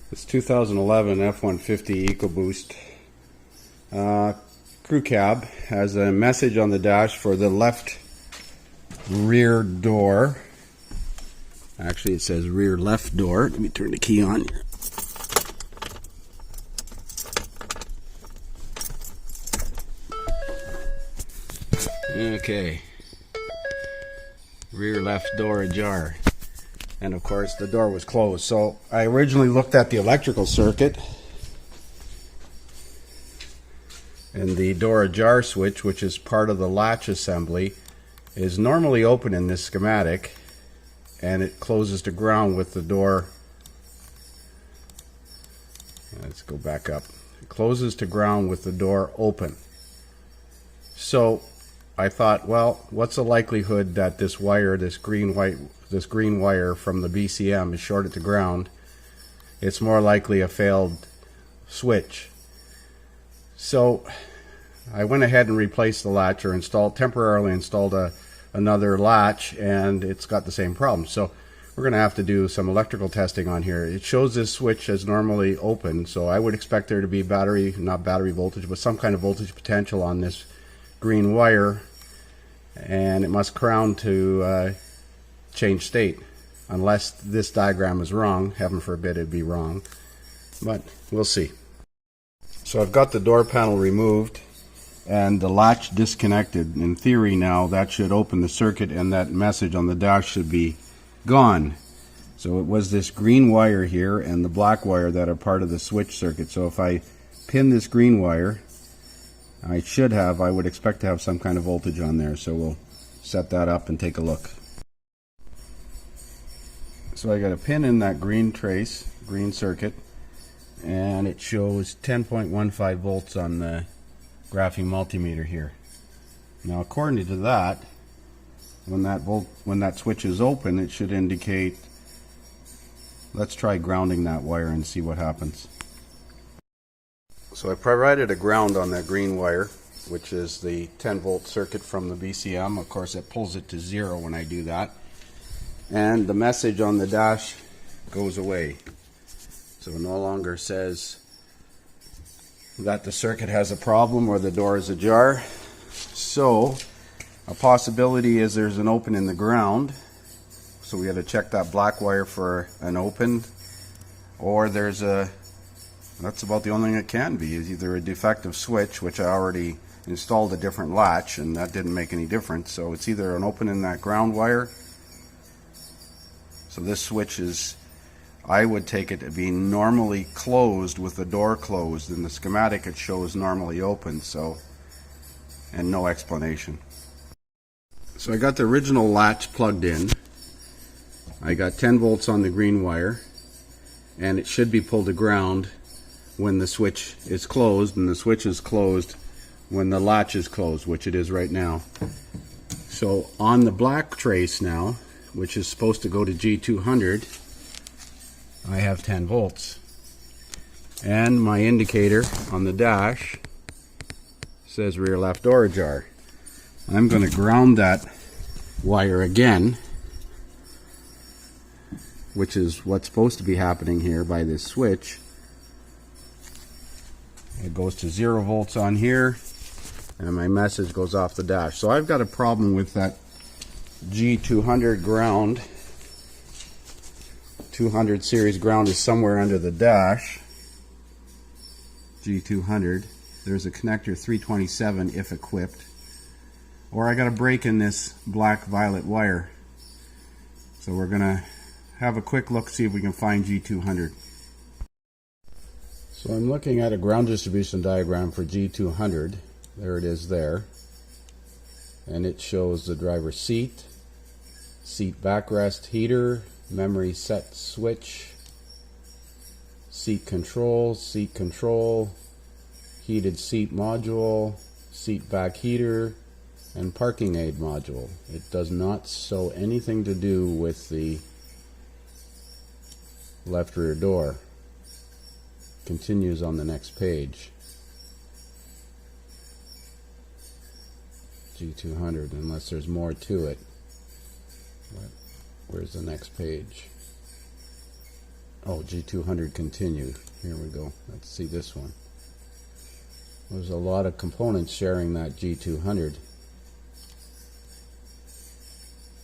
This 2011 F150 EcoBoost crew cab has a message on the dash for the left rear door. Actually, it says rear left door. Let me turn the key on here. Okay. Rear left door ajar. And of course the door was closed. So I originally looked at the electrical circuit, and the door ajar switch, which is part of the latch assembly, is normally open in this schematic, and it closes to ground with the door. Let's go back up. It closes to ground with the door open. So I thought, well, what's the likelihood that this wire, this green wire from the BCM is shorted to ground? It's more likely a failed switch. So I went ahead and replaced the latch, or temporarily installed another latch, and it's got the same problem. So we're going to have to do some electrical testing on here. It shows this switch as normally open, so I would expect there to be not battery voltage, but some kind of voltage potential on this green wire, and it must ground to change state, unless this diagram is wrong. Heaven forbid it be wrong, but we'll see. So I've got the door panel removed and the latch disconnected. In theory now that should open the circuit, and that message on the dash should be gone. So it was this green wire here and the black wire that are part of the switch circuit. So if I pin this green wire, I would expect to have some kind of voltage on there. So we'll set that up and take a look. So I got a pin in that green circuit, and it shows 10.15 volts on the graphing multimeter here. Now according to that, when that switch is open, it should indicate. Let's try grounding that wire and see what happens. So I provided a ground on that green wire, which is the 10 volt circuit from the BCM. Of course it pulls it to 0 when I do that, and the message on the dash goes away. So it no longer says that the circuit has a problem or the door is ajar. So a possibility is there's an open in the ground, so we got to check that black wire for an open, or that's about the only thing it can be, is either a defective switch, which I already installed a different latch and that didn't make any difference. So it's either an open in that ground wire. So this switch is, I would take it to be normally closed with the door closed. In the schematic it shows normally open, so, and no explanation. So I got the original latch plugged in. I got 10 volts on the green wire, and it should be pulled to ground when the switch is closed, and the switch is closed when the latch is closed, which it is right now. So on the black trace now, which is supposed to go to G200, I have 10 volts, and my indicator on the dash says rear left door ajar. I'm going to ground that wire again, which is what's supposed to be happening here by this switch. It goes to 0 volts on here, and my message goes off the dash. So I've got a problem with that G200 ground. 200 series ground is somewhere under the dash. G200. There's a connector 327 if equipped. Or I got a break in this black violet wire. So we're gonna have a quick look, see if we can find G200. So I'm looking at a ground distribution diagram for G200. There it is there. And it shows the driver's seat backrest heater, memory set switch, seat control, heated seat module, seat back heater, and parking aid module. It does not show anything to do with the left rear door. Continues on the next page. G200, unless there's more to it. Where's the next page? Oh, G200 continued. Here we go. Let's see this one. There's a lot of components sharing that G200.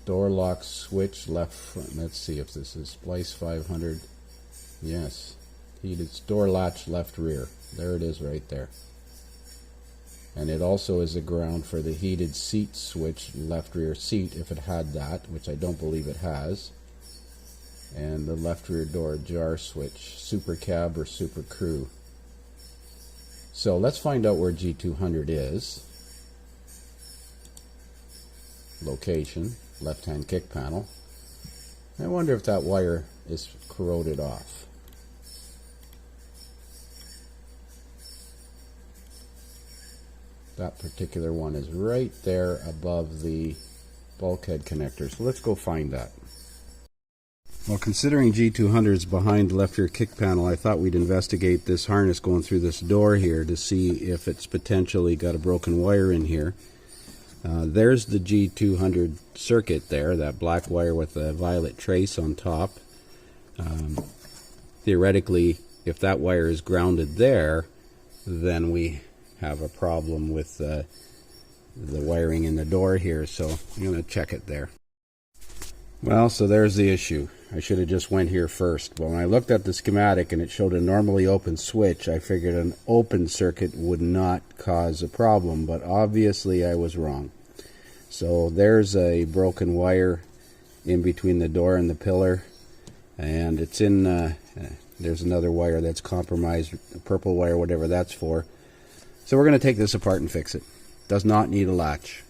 Door lock switch left front. Let's see if this is splice 500. Yes. Heated door latch left rear. There it is right there. And it also is a ground for the heated seat switch left rear seat if it had that, which I don't believe it has. And the left rear door jar switch, super cab or super crew. So let's find out where G200 is. Location, left hand kick panel. I wonder if that wire is corroded off. That particular one is right there above the bulkhead connector. So let's go find that. Well, considering G200 is behind the left rear kick panel, I thought we'd investigate this harness going through this door here to see if it's potentially got a broken wire in here. There's the G200 circuit there, that black wire with the violet trace on top. Theoretically, if that wire is grounded there, then we have a problem with the wiring in the door here, so I'm going to check it there. Well, so there's the issue. I should have just went here first. But when I looked at the schematic and it showed a normally open switch, I figured an open circuit would not cause a problem, but obviously I was wrong. So there's a broken wire in between the door and the pillar, and it's in, there's another wire that's compromised, a purple wire, whatever that's for. So we're going to take this apart and fix it. Does not need a latch.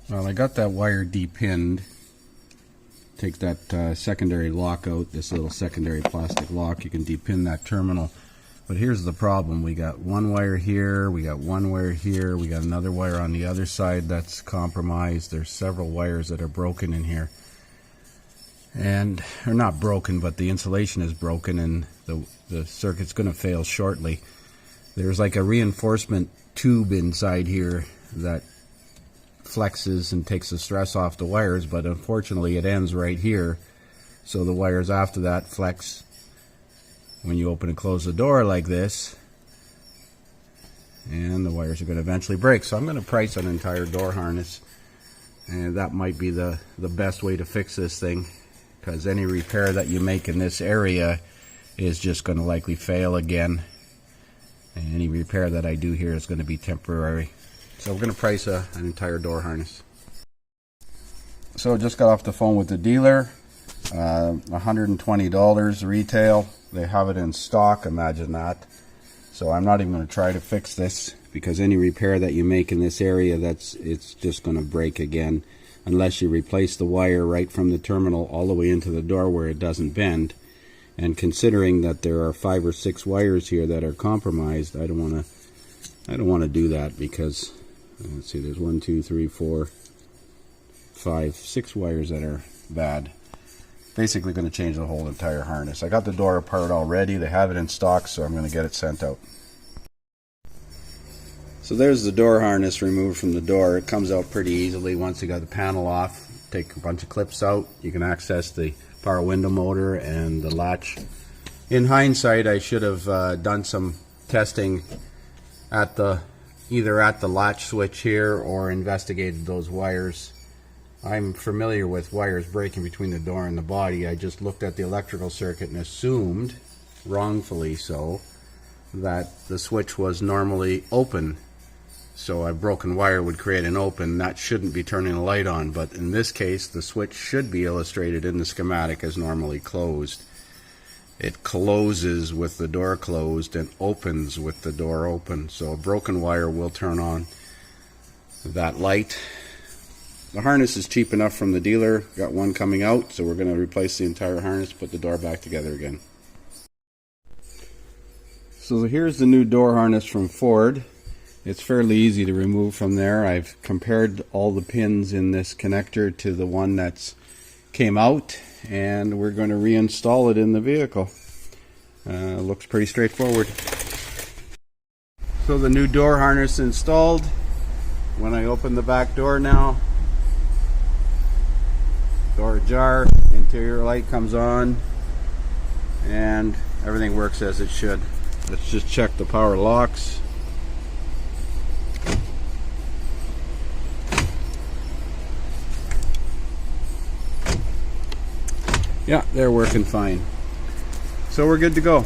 Well, I got that wire depinned. Take that secondary lock out, this little secondary plastic lock. You can depin that terminal. But here's the problem. We got one wire here, we got one wire here, we got another wire on the other side that's compromised. There's several wires that are broken in here. And they're not broken, but the insulation is broken and the circuit's going to fail shortly. There's like a reinforcement tube inside here that flexes and takes the stress off the wires, but unfortunately it ends right here, so the wires after that flex when you open and close the door like this, and the wires are going to eventually break. So I'm going to price an entire door harness, and that might be the best way to fix this thing, because any repair that you make in this area is just going to likely fail again, and any repair that I do here is going to be temporary. So we're going to price an entire door harness. So just got off the phone with the dealer. $120 retail. They have it in stock, imagine that. So I'm not even going to try to fix this, because any repair that you make in this area, it's just going to break again, unless you replace the wire right from the terminal all the way into the door where it doesn't bend. And considering that there are 5 or 6 wires here that are compromised, I don't want to do that, because let's see, there's 1, 2, 3, 4, 5, 6 wires that are bad. Basically going to change the whole entire harness. I got the door apart already. They have it in stock, so I'm going to get it sent out. So there's the door harness removed from the door. It comes out pretty easily once you got the panel off. Take a bunch of clips out. You can access the power window motor and the latch. In hindsight, I should have done some testing at either at the latch switch here or investigated those wires. I'm familiar with wires breaking between the door and the body. I just looked at the electrical circuit and assumed, wrongfully so, that the switch was normally open. So a broken wire would create an open. That shouldn't be turning the light on, but in this case the switch should be illustrated in the schematic as normally closed. It closes with the door closed and opens with the door open. So a broken wire will turn on that light. The harness is cheap enough from the dealer. Got one coming out, so we're going to replace the entire harness, put the door back together again. So here's the new door harness from Ford. It's fairly easy to remove from there. I've compared all the pins in this connector to the one that's came out, and we're going to reinstall it in the vehicle. Looks pretty straightforward. So the new door harness installed. When I open the back door now, door ajar, interior light comes on. and everything works as it should. Let's just check the power locks. Yeah, they're working fine. So we're good to go.